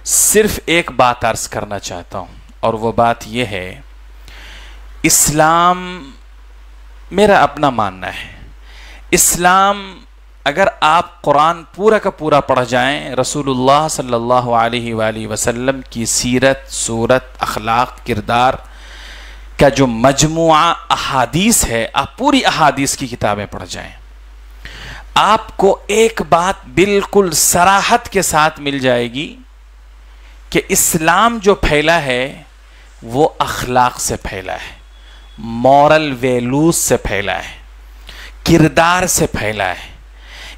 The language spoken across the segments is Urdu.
صرف ایک بات عرض کرنا چاہتا ہوں، اور وہ بات یہ ہے، اسلام میرا اپنا ماننا ہے، اسلام اگر آپ قرآن پورا کا پورا پڑھ جائیں، رسول اللہ صلی اللہ علیہ وآلہ وسلم کی سیرت، صورت، اخلاق، کردار کا جو مجموعہ احادیث ہے، آپ پوری احادیث کی کتابیں پڑھ جائیں، آپ کو ایک بات بالکل صراحت کے ساتھ مل جائے گی کہ اسلام جو پھیلا ہے وہ اخلاق سے پھیلا ہے، مورل ویلوز سے پھیلا ہے، کردار سے پھیلا ہے،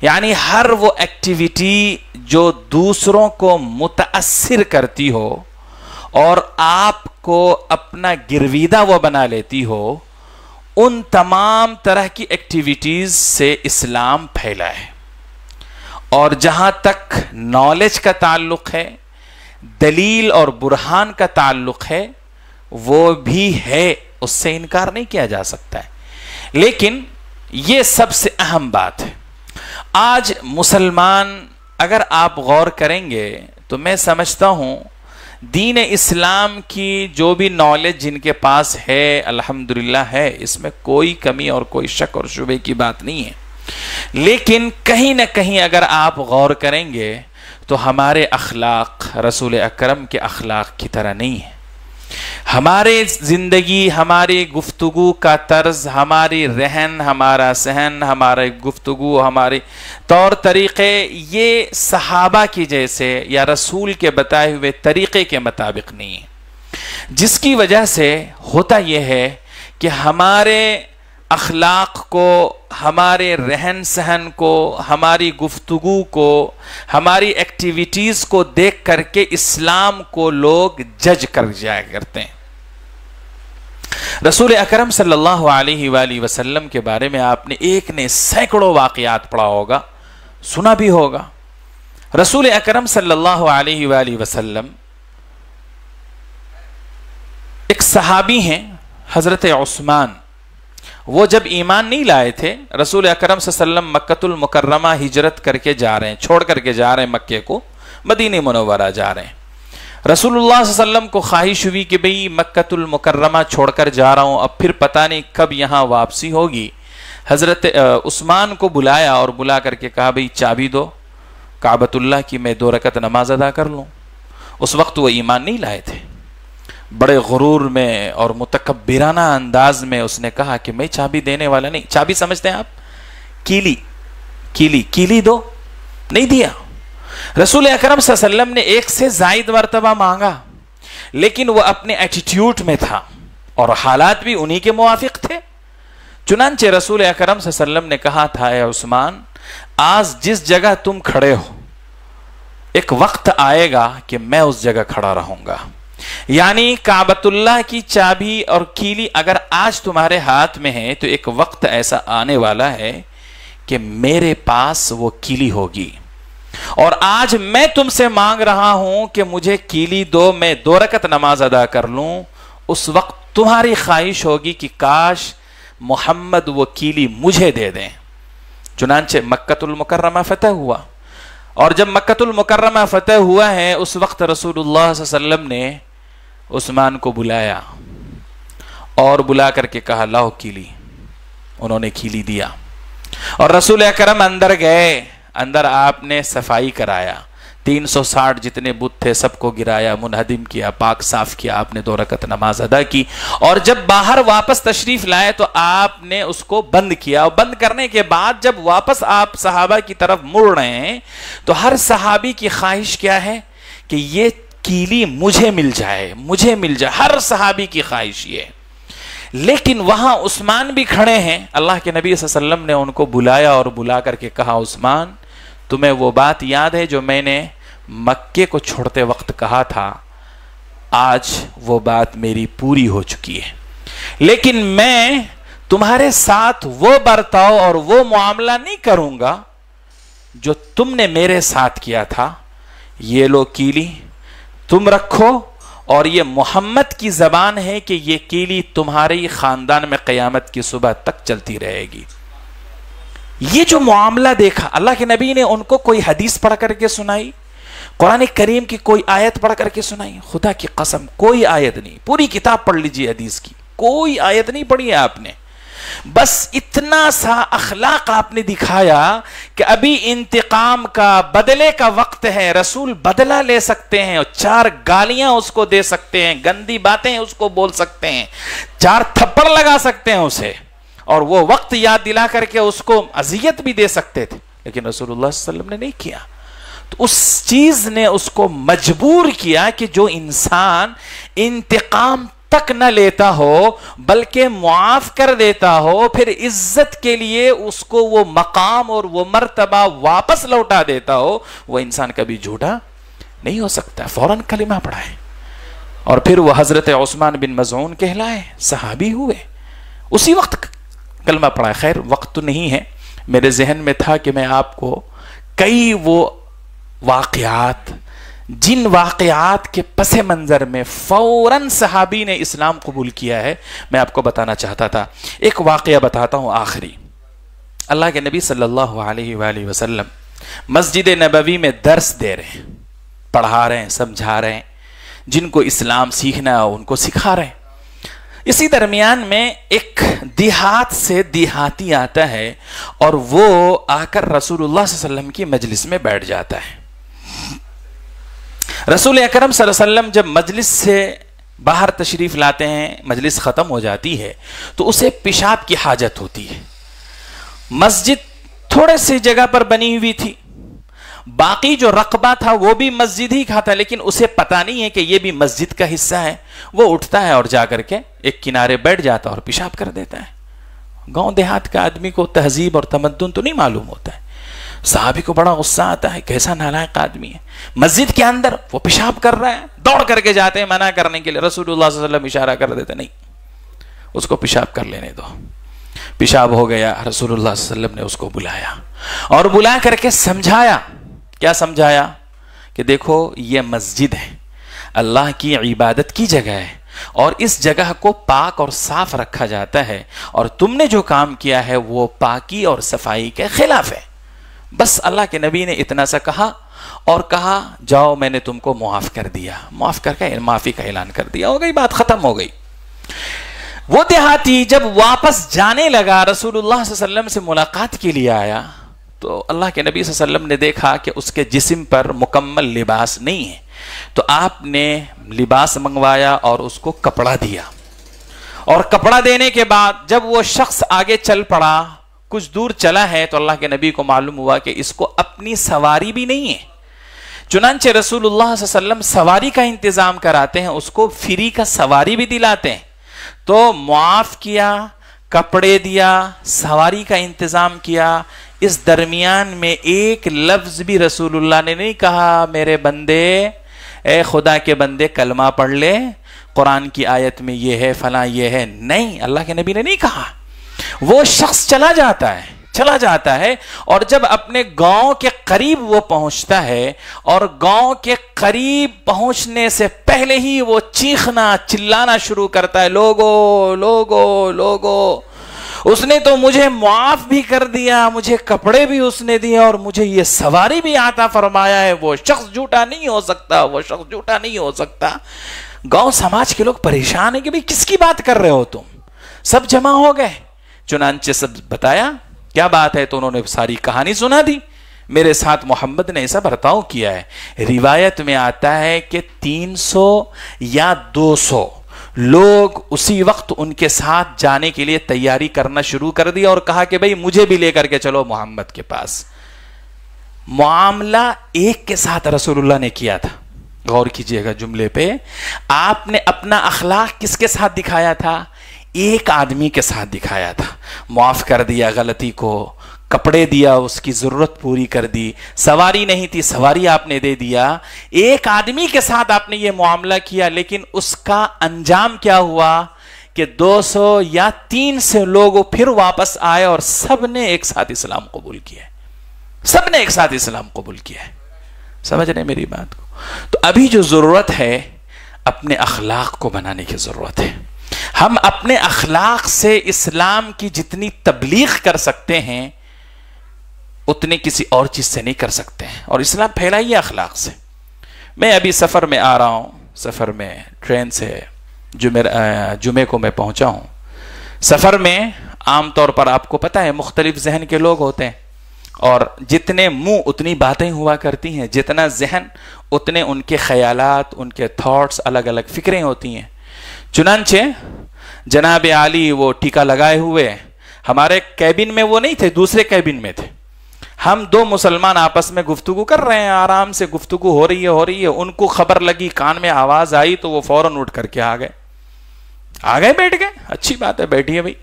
یعنی ہر وہ ایکٹیویٹی جو دوسروں کو متاثر کرتی ہو اور آپ کو اپنا گرویدہ وہ بنا لیتی ہو، ان تمام طرح کی ایکٹیویٹیز سے اسلام پھیلا ہے۔ اور جہاں تک نالج کا تعلق ہے، دلیل اور برہان کا تعلق ہے، وہ بھی ہے، اس سے انکار نہیں کیا جا سکتا ہے، لیکن یہ سب سے اہم بات ہے۔ آج مسلمان اگر آپ غور کریں گے تو میں سمجھتا ہوں دین اسلام کی جو بھی نالج جن کے پاس ہے الحمدللہ ہے، اس میں کوئی کمی اور کوئی شک اور شبہ کی بات نہیں ہے، لیکن کہیں نہ کہیں اگر آپ غور کریں گے تو ہمارے اخلاق رسول اکرم کے اخلاق کی طرح نہیں ہے، ہمارے زندگی، ہماری گفتگو کا طرز، ہماری رہن، ہمارا سہن، ہمارے گفتگو، ہمارے طور طریقے، یہ صحابہ کی جیسے یا رسول کے بتائے ہوئے طریقے کے مطابق نہیں ہے، جس کی وجہ سے ہوتا یہ ہے کہ ہمارے اخلاق کو، ہمارے رہن سہن کو، ہماری گفتگو کو، ہماری ایکٹیویٹیز کو دیکھ کر کے اسلام کو لوگ جج کر جایا کرتے ہیں۔ رسول اکرم صلی اللہ علیہ وآلہ وسلم کے بارے میں آپ نے ایک نے سینکڑوں واقعات پڑھا ہوگا، سنا بھی ہوگا۔ رسول اکرم صلی اللہ علیہ وآلہ وسلم ایک صحابی ہیں حضرت عثمان، وہ جب ایمان نہیں لائے تھے، رسول اکرم صلی اللہ علیہ وسلم مکۃ المکرمہ ہجرت کر کے جا رہے ہیں، چھوڑ کر کے جا رہے ہیں مکے کو، مدینہ منورہ جا رہے ہیں۔ رسول اللہ صلی اللہ علیہ وسلم کو خواہش ہوئی کہ بھئی مکۃ المکرمہ چھوڑ کر جا رہا ہوں، اب پھر پتہ نہیں کب یہاں واپسی ہوگی۔ حضرت عثمان کو بلایا اور بلا کر کے کہا بھئی چابی دو کعبۃ اللہ کی، میں 2 رکعت نماز ادا کر لوں۔ اس وقت وہ ایمان نہیں لائے تھے، بڑے غرور میں اور متکبرانہ انداز میں اس نے کہا کہ میں چابی دینے والا نہیں۔ چابی سمجھتے ہیں آپ؟ کیلی دو، نہیں دیا۔ رسول اکرم صلی اللہ علیہ وسلم نے 1 سے زائد مرتبہ مانگا، لیکن وہ اپنے ایٹیٹیوڈ میں تھا اور حالات بھی انہی کے موافق تھے۔ چنانچہ رسول اکرم صلی اللہ علیہ وسلم نے کہا تھا، اے عثمان، آج جس جگہ تم کھڑے ہو ایک وقت آئے گا کہ میں اس جگہ کھڑا رہوں گا، یعنی کعبۃ اللہ کی چابی اور کیلی اگر آج تمہارے ہاتھ میں ہے تو ایک وقت ایسا آنے والا ہے کہ میرے پاس وہ کیلی ہوگی، اور آج میں تم سے مانگ رہا ہوں کہ مجھے کیلی دو، میں 2 رکعت نماز ادا کر لوں۔ اس وقت تمہاری خواہش ہوگی کہ کاش محمد وہ کیلی مجھے دے دیں۔ چنانچہ مکۃ المکرمہ فتح ہوا، اور جب مکۃ المکرمہ فتح ہوا ہے اس وقت رسول اللہ صلی اللہ علیہ وسلم نے عثمان کو بلایا اور بلا کر کے کہا لاؤ کیلی۔ انہوں نے کیلی دیا اور رسول اکرم اندر گئے، اندر آپ نے صفائی کرایا، 360 جتنے بت تھے سب کو گرایا، منہدم کیا، پاک صاف کیا، آپ نے 2 رکعت نماز ادا کی، اور جب باہر واپس تشریف لائے تو آپ نے اس کو بند کیا، اور بند کرنے کے بعد جب واپس آپ صحابہ کی طرف مڑ رہے ہیں تو ہر صحابی کی خواہش کیا ہے کہ یہ کیلی مجھے مل جائے، مجھے مل جائے، ہر صحابی کی خواہش یہ ہے۔ لیکن وہاں عثمان بھی کھڑے ہیں، اللہ کے نبی صلی اللہ علیہ وسلم نے ان کو بلایا اور بلا کر کے کہا عثمان، تمہیں وہ بات یاد ہے جو میں نے مکے کو چھوڑتے وقت کہا تھا؟ آج وہ بات میری پوری ہو چکی ہے، لیکن میں تمہارے ساتھ وہ برتاؤ اور وہ معاملہ نہیں کروں گا جو تم نے میرے ساتھ کیا تھا۔ یہ لو کیلی تم رکھو، اور یہ محمد کی زبان ہے کہ یہ کیلی تمہارے خاندان میں قیامت کی صبح تک چلتی رہے گی۔ یہ جو معاملہ دیکھا، اللہ کے نبی نے ان کو کوئی حدیث پڑھ کر کے سنائی، قرآن کریم کی کوئی آیت پڑھ کر کے سنائی، خدا کی قسم کوئی آیت نہیں. پوری کتاب پڑھ لیجیے حدیث کی، کوئی آیت نہیں پڑھی ہے آپ نے. بس اتنا سا اخلاق آپ نے دکھایا کہ ابھی انتقام کا، بدلے کا وقت ہے، رسول بدلہ لے سکتے ہیں، اور 4 گالیاں اس کو دے سکتے ہیں، گندی باتیں اس کو بول سکتے ہیں، 4 تھپڑ لگا سکتے ہیں اسے، اور وہ وقت یاد دلا کر کے اس کو اذیت بھی دے سکتے تھے، لیکن رسول اللہ صلی اللہ علیہ وسلم نے نہیں کیا. تو اس چیز نے اس کو مجبور کیا کہ جو انسان انتقام تک نہ لیتا ہو بلکہ معاف کر دیتا ہو، پھر عزت کے لیے اس کو وہ مقام اور وہ مرتبہ واپس لوٹا دیتا ہو، وہ انسان کبھی جھوٹا نہیں ہو سکتا. فوراً کلمہ پڑھائے، اور پھر وہ حضرت عثمان بن مظعون کہلائے، صحابی ہوئے، اسی وقت کلمہ پڑھائے. خیر وقت تو نہیں ہے، میرے ذہن میں تھا کہ میں آپ کو کئی وہ واقعات، جن واقعات کے پس منظر میں فوراً صحابی نے اسلام قبول کیا ہے، میں آپ کو بتانا چاہتا تھا. ایک واقعہ بتاتا ہوں آخری. اللہ کے نبی صلی اللہ علیہ وآلہ وسلم مسجد نبوی میں درس دے رہے ہیں، پڑھا رہے ہیں، سمجھا رہے ہیں، جن کو اسلام سیکھنا ہے ان کو سکھا رہے ہیں. اسی درمیان میں ایک دیہات سے دیہاتی آتا ہے، اور وہ آ کر رسول اللہ صلی اللہ علیہ وسلم کی مجلس میں بیٹھ جاتا ہے. رسول اکرم صلی اللہ علیہ وسلم جب مجلس سے باہر تشریف لاتے ہیں، مجلس ختم ہو جاتی ہے تو اسے پیشاب کی حاجت ہوتی ہے. مسجد تھوڑے سی جگہ پر بنی ہوئی تھی، باقی جو رقبہ تھا وہ بھی مسجد ہی کا تھا، لیکن اسے پتا نہیں ہے کہ یہ بھی مسجد کا حصہ ہے. وہ اٹھتا ہے اور جا کر کے ایک کنارے بیٹھ جاتا ہے اور پیشاب کر دیتا ہے. گاؤں دیہات کا آدمی کو تہذیب اور تمدن تو نہیں معلوم ہوتا ہے. صحابی کو بڑا غصہ آتا ہے، کیسا نالائق آدمی ہے، مسجد کے اندر وہ پیشاب کر رہا ہے. دوڑ کر کے جاتے ہیں منع کرنے کے لیے، رسول اللہ صلی اللہ علیہ وسلم اشارہ کر دیتے، نہیں اس کو پیشاب کر لینے دو. پیشاب ہو گیا، رسول اللہ صلی اللہ علیہ وسلم نے اس کو بلایا اور بلا کر کے سمجھایا. کیا سمجھایا؟ کہ دیکھو یہ مسجد ہے، اللہ کی عبادت کی جگہ ہے، اور اس جگہ کو پاک اور صاف رکھا جاتا ہے، اور تم نے جو کام کیا ہے وہ پاکی اور صفائی کے خلاف ہے. بس اللہ کے نبی نے اتنا سا کہا اور کہا جاؤ میں نے تم کو معاف کر دیا، معاف کر کے معافی کا اعلان کر دیا، ہو گئی بات، ختم ہو گئی. وہ دیہاتی جب واپس جانے لگا، رسول اللہ صلی اللہ علیہ وسلم سے ملاقات کے لیے آیا، تو اللہ کے نبی صلی اللہ علیہ وسلم نے دیکھا کہ اس کے جسم پر مکمل لباس نہیں ہے، تو آپ نے لباس منگوایا اور اس کو کپڑا دیا. اور کپڑا دینے کے بعد جب وہ شخص آگے چل پڑا، کچھ دور چلا ہے، تو اللہ کے نبی کو معلوم ہوا کہ اس کو اپنی سواری بھی نہیں ہے. چنانچہ رسول اللہ صلی اللہ علیہ وسلم سواری کا انتظام کراتے ہیں، اس کو فری کا سواری بھی دلاتے ہیں. تو معاف کیا، کپڑے دیا، سواری کا انتظام کیا. اس درمیان میں ایک لفظ بھی رسول اللہ نے نہیں کہا میرے بندے، اے خدا کے بندے کلمہ پڑھ لے، قرآن کی آیت میں یہ ہے، فلاں یہ ہے، نہیں، اللہ کے نبی نے نہیں کہا. وہ شخص چلا جاتا ہے اور جب اپنے گاؤں کے قریب وہ پہنچتا ہے، اور گاؤں کے قریب پہنچنے سے پہلے ہی وہ چیخنا چلانا شروع کرتا ہے، لوگو لوگو لوگو، اس نے تو مجھے معاف بھی کر دیا، مجھے کپڑے بھی اس نے دیے، اور مجھے یہ سواری بھی عطا فرمایا ہے، وہ شخص جھوٹا نہیں ہو سکتا، وہ شخص جھوٹا نہیں ہو سکتا. گاؤں سماج کے لوگ پریشان ہیں کہ بھئی کس کی بات کر رہے ہو تم؟ سب جمع ہو گئے. چنانچہ سب بتایا کیا بات ہے، تو انہوں نے ساری کہانی سنا دی. میرے ساتھ محمد نے ایسا برتاؤ کیا ہے. روایت میں آتا ہے کہ 300 یا 200 لوگ اسی وقت ان کے ساتھ جانے کے لیے تیاری کرنا شروع کر دیا، اور کہا کہ بھئی مجھے بھی لے کر کے چلو محمد کے پاس. معاملہ ایک کے ساتھ رسول اللہ نے کیا تھا. غور کیجئے گا جملے پہ. آپ نے اپنا اخلاق کس کے ساتھ دکھایا تھا؟ ایک آدمی کے ساتھ دکھایا تھا. معاف کر دیا غلطی کو، کپڑے دیا، اس کی ضرورت پوری کر دی. سواری نہیں تھی، سواری آپ نے دے دیا. ایک آدمی کے ساتھ آپ نے یہ معاملہ کیا، لیکن اس کا انجام کیا ہوا کہ 200 یا 300 لوگ پھر واپس آئے، اور سب نے ایک ساتھ اسلام قبول کیا. سب نے ایک ساتھ اسلام قبول کیا ہے. سمجھ رہے میری بات کو؟ تو ابھی جو ضرورت ہے اپنے اخلاق کو بنانے کی ضرورت ہے. ہم اپنے اخلاق سے اسلام کی جتنی تبلیغ کر سکتے ہیں اتنے کسی اور چیز سے نہیں کر سکتے ہیں. اور اسلام پھیلا ہی اخلاق سے. میں ابھی سفر میں آ رہا ہوں، سفر میں ٹرین سے جمعے کو میں پہنچا ہوں۔ سفر میں عام طور پر آپ کو پتہ ہے مختلف ذہن کے لوگ ہوتے ہیں، اور جتنے منہ اتنی باتیں ہوا کرتی ہیں، جتنا ذہن اتنے ان کے خیالات، ان کے تھاٹس، الگ الگ فکریں ہوتی ہیں۔ چنانچہ جناب عالی وہ ٹیکا لگائے ہوئے ہمارے کیبن میں وہ نہیں تھے، دوسرے کیبن میں تھے۔ ہم دو مسلمان آپس میں گفتگو کر رہے ہیں، آرام سے گفتگو ہو رہی ہے۔ ان کو خبر لگی، کان میں آواز آئی تو وہ فوراً اٹھ کر کے آ گئے بیٹھ گئے۔ اچھی بات ہے، بیٹھیے بھائی۔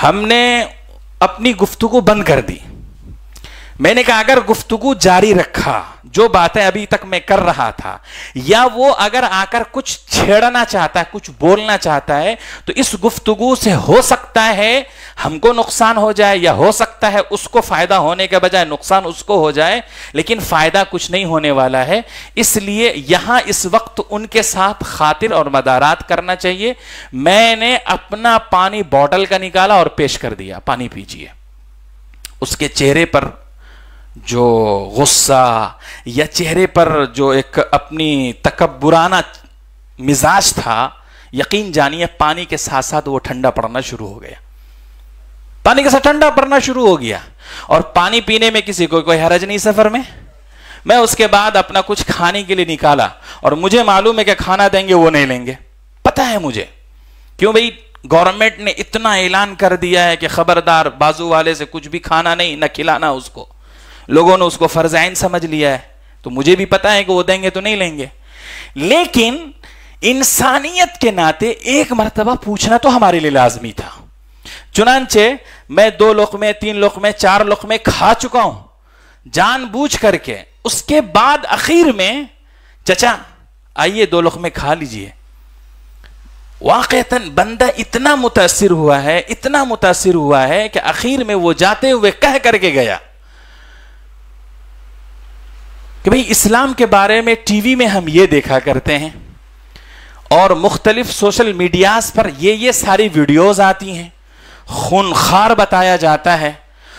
ہم نے اپنی گفتگو بند کر دی۔ میں نے کہا اگر گفتگو جاری رکھا، جو باتیں ابھی تک میں کر رہا تھا، یا وہ اگر آ کر کچھ چھیڑنا چاہتا ہے، کچھ بولنا چاہتا ہے، تو اس گفتگو سے ہو سکتا ہے ہم کو نقصان ہو جائے، یا ہو سکتا ہے اس کو فائدہ ہونے کے بجائے نقصان اس کو ہو جائے، لیکن فائدہ کچھ نہیں ہونے والا ہے۔ اس لیے یہاں اس وقت ان کے ساتھ خاطر اور مدارات کرنا چاہیے۔ میں نے اپنا پانی بوٹل کا نکالا اور پیش کر دیا، پانی پیجئے۔ اس کے چہرے پر جو غصہ یا چہرے پر جو ایک اپنی تکبرانہ مزاج تھا، یقین جانیے پانی کے ساتھ ساتھ وہ ٹھنڈا پڑنا شروع ہو گیا۔ پانی کے ساتھ ٹھنڈا پڑنا شروع ہو گیا، اور پانی پینے میں کسی کو کوئی حرج نہیں سفر میں۔ میں اس کے بعد اپنا کچھ کھانے کے لیے نکالا، اور مجھے معلوم ہے کہ کھانا دیں گے وہ نہیں لیں گے، پتہ ہے مجھے۔ کیوں بھئی؟ گورنمنٹ نے اتنا اعلان کر دیا ہے کہ خبردار، بازو والے سے کچھ بھی کھانا نہیں، نہ کھلانا اس کو۔ لوگوں نے اس کو فرض عین سمجھ لیا ہے، تو مجھے بھی پتا ہے کہ وہ دیں گے تو نہیں لیں گے، لیکن انسانیت کے ناطے ایک مرتبہ پوچھنا تو ہمارے لیے لازمی تھا۔ چنانچہ میں 2 لقمے 3 لقمے 4 لقمے کھا چکا ہوں جان بوجھ کر کے۔ اس کے بعد اخیر میں چچا آئیے 2 لقمے کھا لیجئے۔ واقعتاً بندہ اتنا متاثر ہوا ہے کہ اخیر میں وہ جاتے ہوئے کہہ کر کے گیا کہ بھئی اسلام کے بارے میں ٹی وی میں ہم یہ دیکھا کرتے ہیں، اور مختلف سوشل میڈیاز پر یہ ساری ویڈیوز آتی ہیں، خونخوار بتایا جاتا ہے،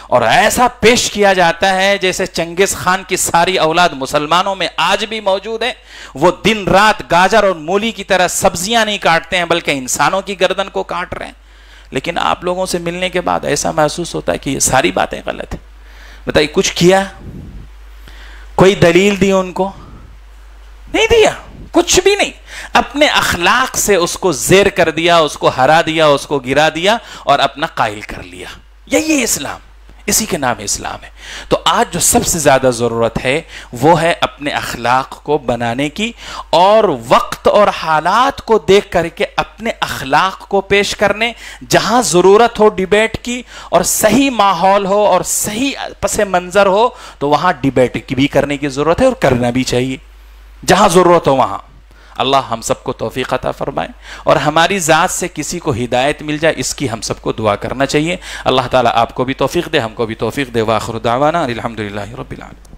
اور ایسا پیش کیا جاتا ہے جیسے چنگیز خان کی ساری اولاد مسلمانوں میں آج بھی موجود ہے۔ وہ دن رات گاجر اور مولی کی طرح سبزیاں نہیں کاٹتے ہیں، بلکہ انسانوں کی گردن کو کاٹ رہے ہیں۔ لیکن آپ لوگوں سے ملنے کے بعد ایسا محسوس ہوتا ہے کہ یہ ساری باتیں غلط ہیں۔ بتائیے کچھ کیا؟ کوئی دلیل دی ان کو؟ نہیں دیا، کچھ بھی نہیں۔ اپنے اخلاق سے اس کو زیر کر دیا، اس کو ہرا دیا، اس کو گرا دیا، اور اپنا قائل کر لیا۔ یہی اسلام، اسی کے نام اسلام ہے۔ تو آج جو سب سے زیادہ ضرورت ہے وہ ہے اپنے اخلاق کو بنانے کی، اور وقت اور حالات کو دیکھ کر کے اپنے اخلاق کو پیش کرنے۔ جہاں ضرورت ہو ڈیبیٹ کی، اور صحیح ماحول ہو اور صحیح پس منظر ہو، تو وہاں ڈیبیٹ کی بھی کرنے کی ضرورت ہے، اور کرنا بھی چاہیے جہاں ضرورت ہو وہاں۔ اللہ ہم سب کو توفیق عطا فرمائے، اور ہماری ذات سے کسی کو ہدایت مل جائے اس کی ہم سب کو دعا کرنا چاہیے۔ اللہ تعالیٰ آپ کو بھی توفیق دے، ہم کو بھی توفیق دے۔ وآخر دعوانا الحمدللہ رب العالمین۔